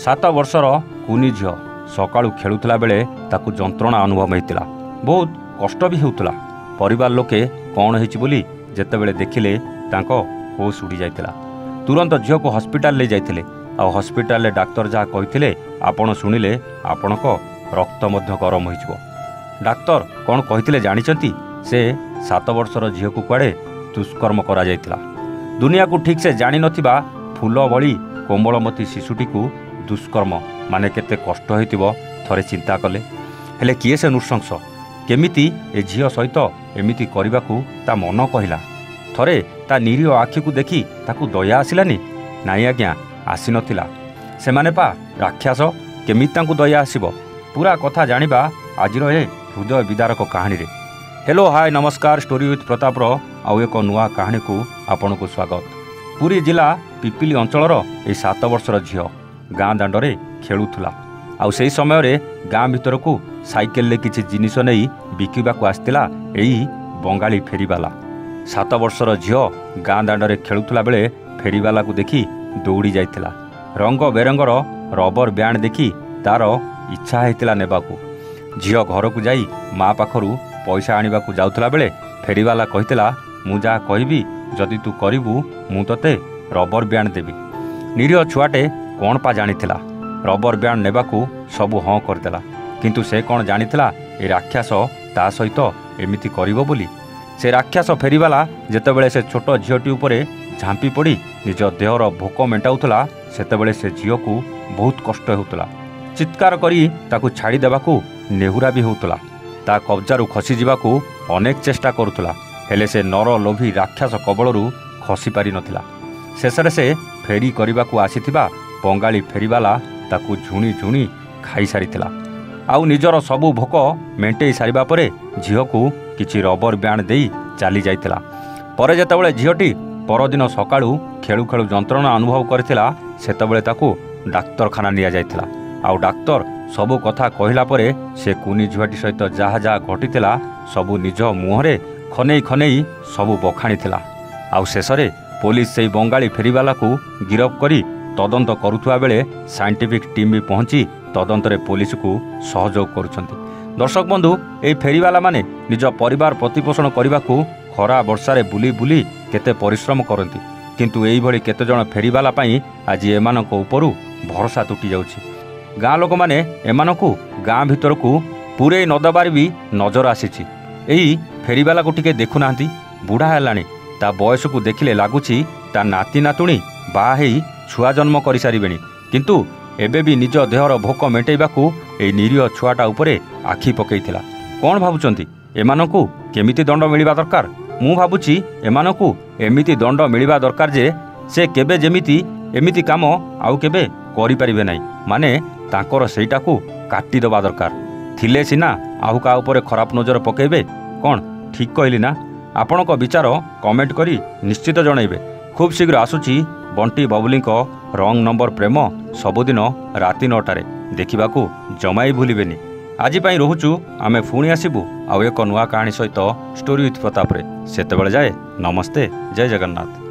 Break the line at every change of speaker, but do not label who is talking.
7 ବର୍ଷର କୁନି ଝିଅ ସକାଳୁ ଖେଳୁଥିଲା ବେଳେ ତାକୁ ଯନ୍ତ୍ରଣା ଅନୁଭବ ହୋଇଥିଲା। ବହୁତ କଷ୍ଟ ବି ହେଉଥିଲା। ପରିବାର ଲୋକେ କ'ଣ ହେଇଛି ବୋଲି ଯେତେବେଳେ ଦେଖିଲେ ତାଙ୍କ ହୋସ୍ ଉଡ଼ି ଯାଇଥିଲା। ତୁରନ୍ତ ଝିଅକୁ ହସ୍ପିଟାଲ ନେଇ ଯାଇଥିଲେ। ଆଉ ହସ୍ପିଟାଲରେ ଡାକ୍ତର ଯାହା କହିଥିଲେ ଆପଣ ଶୁଣିଲେ ଆପଣଙ୍କ ରକ୍ତ ମଧ୍ୟ ଗରମ ହୋଇଯିବ। ଡାକ୍ତର କ'ଣ କହିଥିଲେ ଜାଣିଛନ୍ତି? ସେ 7 ବର୍ଷର ଝିଅକୁ କୁଆଡ଼େ ଦୁଷ୍କର୍ମ କରାଯାଇଥିଲା। ଦୁନିଆକୁ ଠିକ୍ ସେ ଜାଣିନଥିବା ଫୁଲ ଭଳି କୋମଳମତୀ ଶିଶୁଟିକୁ ଦୁଷ୍କର୍ମ ମାନେ କେତେ କଷ୍ଟ ହୋଇଥିବ ଥରେ ଚିନ୍ତା କଲେ। ହେଲେ କିଏ ସେ ନୃଶଂସ? କେମିତି ଏ ଝିଅ ସହିତ ଏମିତି କରିବାକୁ ତା ମନ କହିଲା? ଥରେ ତା ନିରୀହ ଆଖିକୁ ଦେଖି ତାକୁ ଦୟା ଆସିଲାନି? ନାଇଁ ଆଜ୍ଞା, ଆସିନଥିଲା। ସେମାନେ ପା ରାକ୍ଷସ, କେମିତି ତାଙ୍କୁ ଦୟା ଆସିବ? ପୁରା କଥା ଜାଣିବା ଆଜିର ଏ ହୃଦୟ ବିଦାରକ କାହାଣୀରେ। हेलो हाय नमस्कार स्टोरी विथ प्रतापर आउ एक नुआ कहानी को आपण को स्वागत। पुरी जिला पिपिली अंचलर ए 7 वर्षर झील गाँ दांडे खेलुला। आउ से समय रे गाँ भीतर को साइकेल किसी जिनिस नहीं बिकवा आसला यही बंगाली फेरीवाला। 7 वर्षर झील गाँ दांडे खेलुला बेले फेरीवाला को देखी दौड़ी जाइथिला। रंग बेरंगर रबर बैंड देखी तार इच्छा होता नेबाकू। झील घर को जाई माँ पाखरू पैसा आने को जाऊला बेले फेरीवाला कहितला मु जा कहबी जदि तू करिबू मु तते रबर बैंड देबी। निरीह छुआटे कौन पा जानिथिला रबर बैंड नेबाकू सबू हाँ करदेला। किंतु से कौन जानिथिला ए राक्षस ता सहित एमिति करिवो बोली। से राक्षस फेरीवाला जेतेबेले से छोट झीटी उपरे झांपी पड़ी निज देहर भोक मेंटाउथला सेतेबेले से झील को बहुत कष्ट होउतला। चित्कार करी ताकू छाड़ी देबाकू नेहुरा भी होउतला। ता कब्जारू खसी जावाकू अनेक चेष्टा करुला हेले से नर लोभी राक्षस कबलरू खसी पारि नथिला। शेषरे से फेरी करने आसीथिबा बंगाली फेरीवाला ताकू झुणी झुणी खाई सारिथिला। आउ निजर सबू भोक मेंटेई सारिबा परे झील को किछि रबर बैंड देई चली जाइथिला। परे जेतेबेले झीलटी परदिन सकाळू खेलु खेलु जंत्रणा अनुभव करथिला सेतेबेले ताकू डाक्तरखाना निया जाइथिला। आउ डाक्तर सबू कथा कहला परे से कुनी झुआटी सहित जहा जहा घटीला सबू निज मुहरे खनेई खनेई सबू बखाणी थिला। आउ शेषरे पुलिस से बंगाली फेरीवाला को गिरफ करी तदंत करुवा बेले साइंटिफिक टीम भी पहुंची तदंतरे पुलिस को सहयोग करुछंती। दर्शक बंधु ए फेरीवाला माने निज परिवार प्रतिपोषण करने को खरा वर्षारे बुली बुली केते परिश्रम करती। किंतु एई भली केते जण फेरीवाला पई आज एमानक उपरू भरोसा तुटी जाउछि। गाँ लोक मैंने एमानकू गाँ भीतर को पूरे नदबार भी नजर आसी। यही फेरीवाला को टिके देखुना बुढ़ा है ता बयस को देखिले लगुच ता नाती नातुणी बाहे छुआ जन्म कर सारे किंतु एबे भी निज देहर भोक मेटेबाकू ए निरीह छुआटा उपरे आखि पकईथिला। कौन भावुचंती एमानकू केमिति दंड मिलिबा दरकार? मु भावुची एमानकू एमिति दंड मिलिबा दरकार जे से केबे जेमिति एमिति काम आउ केबे करि परिबे नाही। माने तांकर सेटाकू काटिदेवा दरकार। थिले सिना आहु का उपरे खराब नजर पकेबे। कौन ठीक कहली ना? आपणक विचार कमेंट करी निश्चित जनइबे। खूब शीघ्र आसुची बंटी बबुली रंग नंबर प्रेम सबुदिन राति 9टारे देखिबाकू जमाई भूलिबेनी। आज पई रहुचु आमे पुणी आसीबू आउ एक नुआ कहानी सहित स्टोरी विथ प्रताप रे। सेतेबेले जाए नमस्ते, जय जगन्नाथ।